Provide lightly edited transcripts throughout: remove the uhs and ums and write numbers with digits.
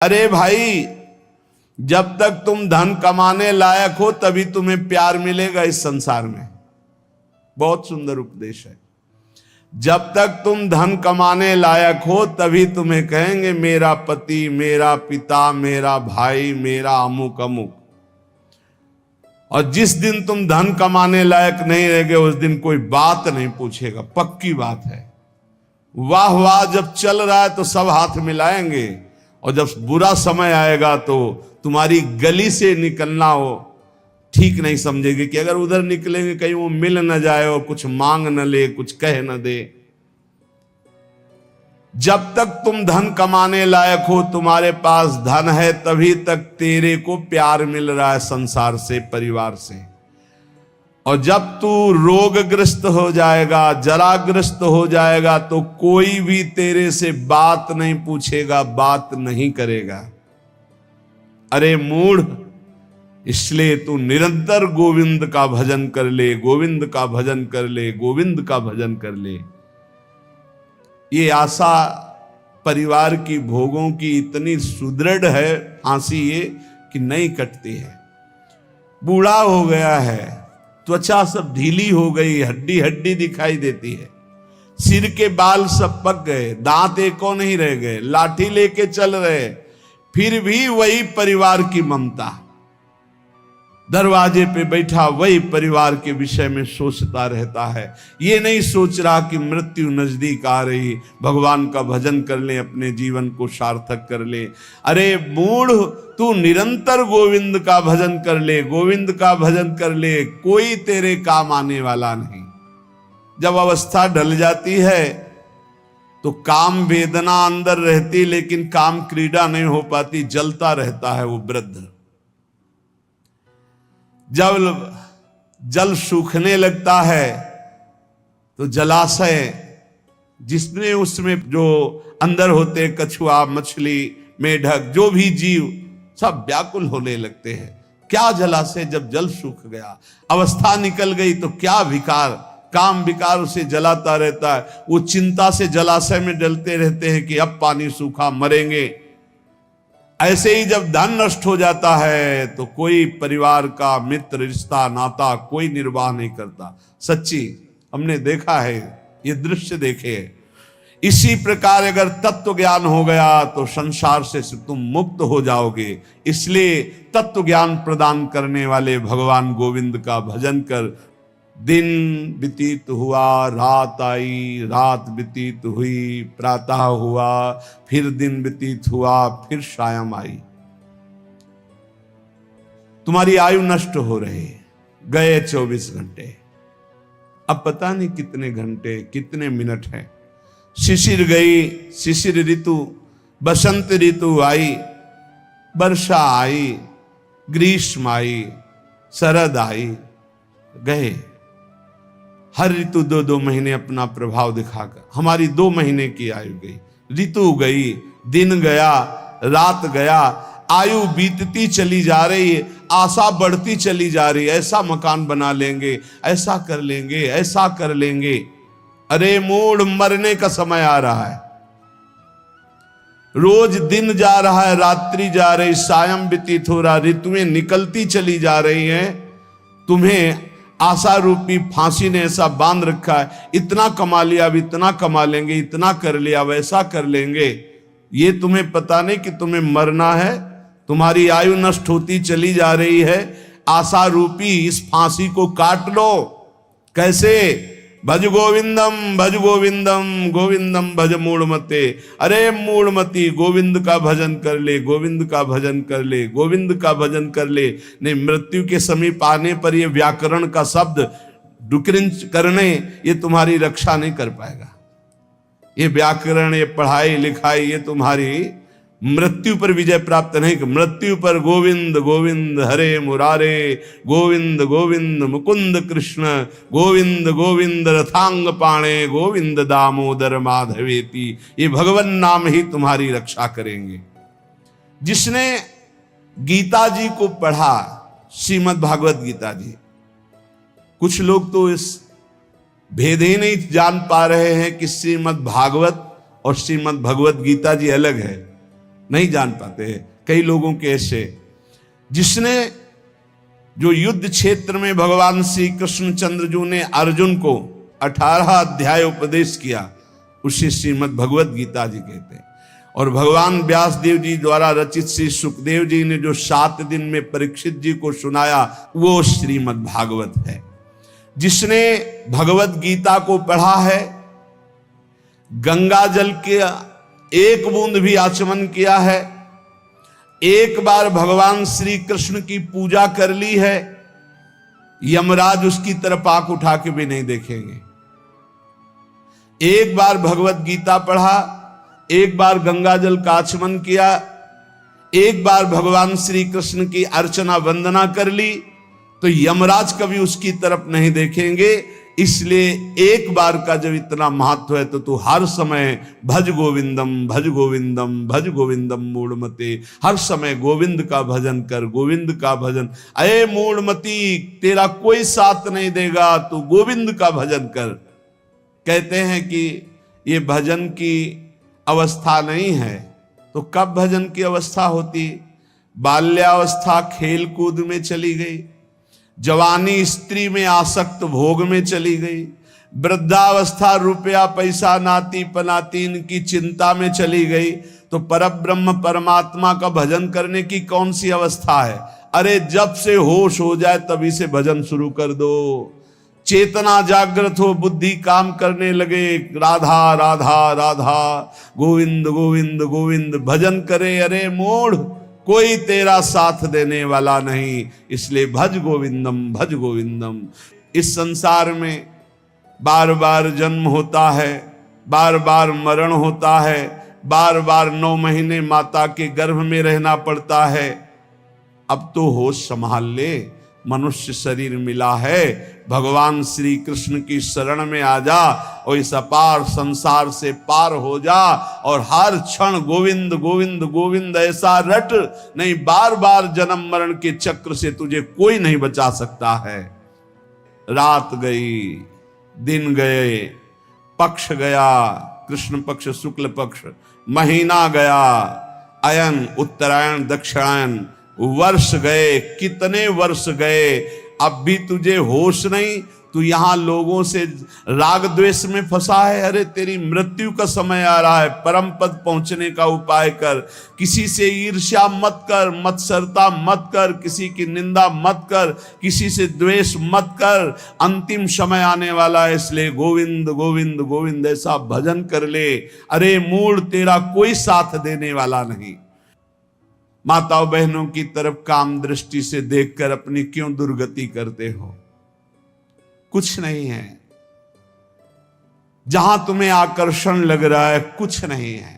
अरे भाई, जब तक तुम धन कमाने लायक हो तभी तुम्हें प्यार मिलेगा इस संसार में। बहुत सुंदर उपदेश है। जब तक तुम धन कमाने लायक हो तभी तुम्हें कहेंगे मेरा पति, मेरा पिता, मेरा भाई, मेरा अमुक अमुक। और जिस दिन तुम धन कमाने लायक नहीं रहोगे उस दिन कोई बात नहीं पूछेगा, पक्की बात है। वाह वाह जब चल रहा है तो सब हाथ मिलाएंगे, और जब बुरा समय आएगा तो तुम्हारी गली से निकलना हो ठीक नहीं समझेगी कि अगर उधर निकलेंगे कहीं वो मिल न जाए और कुछ मांग न ले, कुछ कह न दे। जब तक तुम धन कमाने लायक हो, तुम्हारे पास धन है, तभी तक तेरे को प्यार मिल रहा है संसार से, परिवार से। और जब तू रोगग्रस्त हो जाएगा, जराग्रस्त हो जाएगा, तो कोई भी तेरे से बात नहीं पूछेगा, बात नहीं करेगा। अरे मूढ़, इसलिए तू निरंतर गोविंद का भजन कर ले, गोविंद का भजन कर ले, गोविंद का भजन कर ले। ये आशा परिवार की भोगों की इतनी सुदृढ़ है, फांसी ये कि नहीं कटती है। बूढ़ा हो गया है, त्वचा सब ढीली हो गई, हड्डी हड्डी दिखाई देती है, सिर के बाल सब पक गए, दांत एको नहीं रह गए, लाठी लेके चल रहे, फिर भी वही परिवार की ममता। दरवाजे पे बैठा वही परिवार के विषय में सोचता रहता है। ये नहीं सोच रहा कि मृत्यु नजदीक आ रही, भगवान का भजन कर ले, अपने जीवन को सार्थक कर ले। अरे मूढ़, तू निरंतर गोविंद का भजन कर ले, गोविंद का भजन कर ले, कोई तेरे काम आने वाला नहीं। जब अवस्था ढल जाती है तो काम वेदना अंदर रहती, लेकिन काम क्रीड़ा नहीं हो पाती, जलता रहता है वो वृद्ध। जब जल सूखने लगता है तो जलाशय जिसमें उसमें जो अंदर होते कछुआ, मछली, मेढक, जो भी जीव सब व्याकुल होने लगते हैं। क्या जलाशय, जब जल सूख गया, अवस्था निकल गई तो क्या विकार, काम विकार उसे जलाता रहता है। वो चिंता से जलाशय में डलते रहते हैं कि अब पानी सूखा, मरेंगे। ऐसे ही जब धन नष्ट हो जाता है तो कोई परिवार का मित्र, रिश्ता, नाता कोई निर्वाह नहीं करता। सच्ची हमने देखा है, ये दृश्य देखे। इसी प्रकार अगर तत्व ज्ञान हो गया तो संसार से तुम मुक्त हो जाओगे। इसलिए तत्व ज्ञान प्रदान करने वाले भगवान गोविंद का भजन कर। दिन व्यतीत हुआ, रात आई, रात व्यतीत हुई, प्रातः हुआ, फिर दिन व्यतीत हुआ, फिर सायं आई। तुम्हारी आयु नष्ट हो रही, गए 24 घंटे, अब पता नहीं कितने घंटे, कितने मिनट हैं। शिशिर गई, शिशिर ऋतु, बसंत ऋतु आई, वर्षा आई, ग्रीष्म आई, शरद आई, गए। हर ऋतु 2-2 महीने अपना प्रभाव दिखाकर हमारी 2 महीने की आयु गई, ऋतु गई, दिन गया, रात गया, आयु बीतती चली जा रही है, आशा बढ़ती चली जा रही है। ऐसा मकान बना लेंगे, ऐसा कर लेंगे, ऐसा कर लेंगे। अरे मूढ़, मरने का समय आ रहा है। रोज दिन जा रहा है, रात्रि जा रही, सायं व्यतीत हो रहा, ऋतुएं निकलती चली जा रही हैं। तुम्हें आशा रूपी फांसी ने ऐसा बांध रखा है, इतना कमा लिया, अब इतना कमा लेंगे, इतना कर लिया, वैसा कर लेंगे। ये तुम्हें पता नहीं कि तुम्हें मरना है। तुम्हारी आयु नष्ट होती चली जा रही है। आशा रूपी इस फांसी को काट लो। कैसे? भज गोविंदम, भज गोविंदम, गोविंदम भज मूढ़मते। अरे मूढ़मती, गोविंद का भजन कर ले, गोविंद का भजन कर ले, गोविंद का भजन कर ले। नहीं, मृत्यु के समीप आने पर ये व्याकरण का शब्द डुक्रिंच करने, ये तुम्हारी रक्षा नहीं कर पाएगा। ये व्याकरण, ये पढ़ाई लिखाई, ये तुम्हारी मृत्यु पर विजय प्राप्त नहीं। मृत्यु पर गोविंद गोविंद हरे मुरारे, गोविंद गोविंद मुकुंद कृष्ण, गोविंद गोविंद रथांग पाणे, गोविंद दामोदर माधवेति। ये भगवान नाम ही तुम्हारी रक्षा करेंगे। जिसने गीता जी को पढ़ा, श्रीमद् भागवत गीता जी, कुछ लोग तो इस भेद ही नहीं जान पा रहे हैं कि श्रीमद् भागवत और श्रीमद् भगवत गीता जी अलग है। नहीं जान पाते हैं कई लोगों के ऐसे। जिसने जो युद्ध क्षेत्र में भगवान श्री कृष्ण चंद्रजू ने अर्जुन को 18 अध्याय उपदेश किया, उसे श्रीमद् भगवत गीता जी कहते हैं। और भगवान व्यास देव जी द्वारा रचित श्री सुखदेव जी ने जो 7 दिन में परीक्षित जी को सुनाया, वो श्रीमद् भागवत है। जिसने भगवत गीता को पढ़ा है, गंगा जल के एक बूंद भी आचमन किया है, एक बार भगवान श्री कृष्ण की पूजा कर ली है, यमराज उसकी तरफ आंख उठा के भी नहीं देखेंगे। एक बार भगवत गीता पढ़ा, एक बार गंगा जल का आचमन किया, एक बार भगवान श्री कृष्ण की अर्चना वंदना कर ली, तो यमराज कभी उसकी तरफ नहीं देखेंगे। इसलिए एक बार का जब इतना महत्व है तो तू हर समय भज गोविंदम भज गोविंदम भज गोविंदम मूढ़मते, हर समय गोविंद का भजन कर, गोविंद का भजन। अये मूढ़मती, तेरा कोई साथ नहीं देगा, तू गोविंद का भजन कर। कहते हैं कि ये भजन की अवस्था नहीं है, तो कब भजन की अवस्था होती? बाल्यावस्था खेल कूद में चली गई, जवानी स्त्री में आसक्त भोग में चली गई, वृद्धावस्था रुपया पैसा नाती पनाती इनकी चिंता में चली गई, तो परब्रह्म परमात्मा का भजन करने की कौन सी अवस्था है? अरे जब से होश हो जाए तभी से भजन शुरू कर दो। चेतना जागृत हो, बुद्धि काम करने लगे, राधा राधा राधा गोविंद गोविंद गोविंद भजन करे। अरे मूढ़, कोई तेरा साथ देने वाला नहीं, इसलिए भज गोविंदम भज गोविंदम। इस संसार में बार बार जन्म होता है, बार बार मरण होता है, बार बार 9 महीने माता के गर्भ में रहना पड़ता है। अब तो होश संभाल ले, मनुष्य शरीर मिला है, भगवान श्री कृष्ण की शरण में आ जा और इस अपार संसार से पार हो जा, और हर क्षण गोविंद गोविंद गोविंद ऐसा रट, नहीं बार बार जन्म मरण के चक्र से तुझे कोई नहीं बचा सकता है। रात गई, दिन गए, पक्ष गया, कृष्ण पक्ष शुक्ल पक्ष, महीना गया, अयन उत्तरायण दक्षिणायन, वर्ष गए, कितने वर्ष गए, अब भी तुझे होश नहीं। तू यहां लोगों से राग द्वेष में फंसा है। अरे तेरी मृत्यु का समय आ रहा है, परम पद पहुंचने का उपाय कर। किसी से ईर्ष्या मत कर, मत्सरता मत कर, किसी की निंदा मत कर, किसी से द्वेष मत कर। अंतिम समय आने वाला है, इसलिए गोविंद गोविंद गोविंद ऐसा भजन कर ले। अरे मूढ़, तेरा कोई साथ देने वाला नहीं। माताओं बहनों की तरफ काम दृष्टि से देखकर अपनी क्यों दुर्गति करते हो? कुछ नहीं है। जहां तुम्हें आकर्षण लग रहा है, कुछ नहीं है।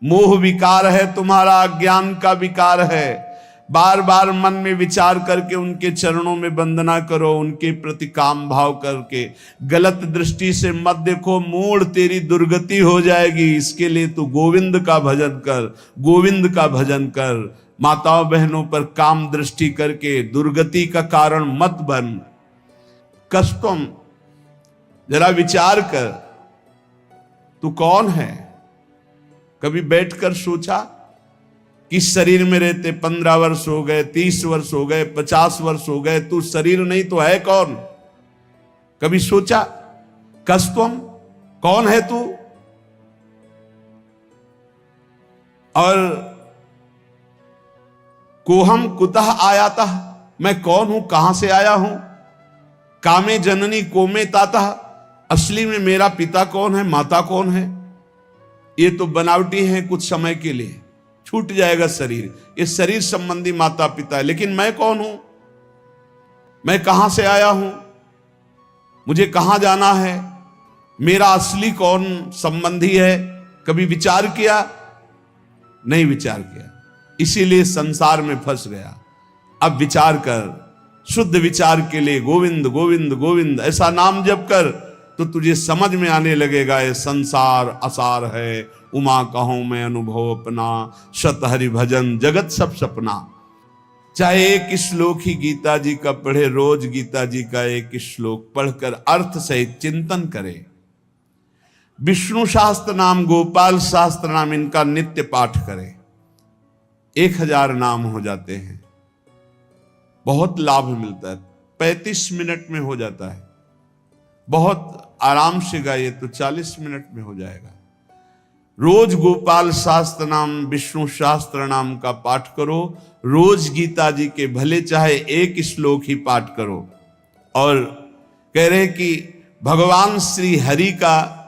मोह विकार है तुम्हारा, अज्ञान का विकार है। बार बार मन में विचार करके उनके चरणों में वंदना करो, उनके प्रति काम भाव करके। गलत दृष्टि से मत देखो, मूढ़, तेरी दुर्गति हो जाएगी। इसके लिए तू गोविंद का भजन कर, गोविंद का भजन कर। माताओं बहनों पर काम दृष्टि करके दुर्गति का कारण मत बन। कष्टम, जरा विचार कर, तू कौन है? कभी बैठकर सोचा कि शरीर में रहते 15 वर्ष हो गए, 30 वर्ष हो गए, 50 वर्ष हो गए, तू शरीर नहीं तो है कौन? कभी सोचा? कस्तम, कौन है तू? और कोहम कुतः आयाता, मैं कौन हूं, कहां से आया हूं? कामे जननी कोमे ताता, असली में मेरा पिता कौन है, माता कौन है? ये तो बनावटी है, कुछ समय के लिए छूट जाएगा शरीर। ये शरीर संबंधी माता पिता है, लेकिन मैं कौन हूं? मैं कहां से आया हूं? मुझे कहां जाना है? मेरा असली कौन संबंधी है? कभी विचार किया? नहीं विचार किया, इसीलिए संसार में फंस गया। अब विचार कर, शुद्ध विचार के लिए गोविंद गोविंद गोविंद ऐसा नाम जप कर, तो तुझे समझ में आने लगेगा ये संसार असार है। उमा कहूं मैं अनुभव अपना, सत हरि भजन जगत सब सपना। चाहे एक श्लोक ही गीता जी का पढ़े, रोज गीता जी का एक श्लोक पढ़कर अर्थ सहित चिंतन करे। विष्णु शास्त्र नाम, गोपाल शास्त्र नाम, इनका नित्य पाठ करे। 1000 नाम हो जाते हैं। बहुत लाभ मिलता है। 35 मिनट में हो जाता है। बहुत आराम से गाइए तो 40 मिनट में हो जाएगा। रोज गोपाल शास्त्र नाम, विष्णु शास्त्र नाम का पाठ करो। रोज गीता जी के भले चाहे एक श्लोक ही पाठ करो। और कह रहे कि भगवान श्री हरि का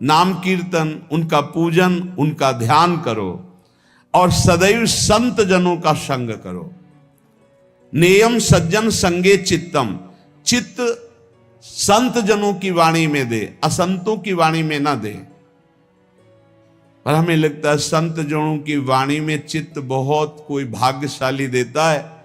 नाम कीर्तन, उनका पूजन, उनका ध्यान करो और सदैव संत जनों का संग करो। नेयम सज्जन संगे चित्तम, चित्त संत जनों की वाणी में दे, असंतों की वाणी में ना दे। पर हमें लगता है संत जनों की वाणी में चित्त बहुत कोई भाग्यशाली देता है।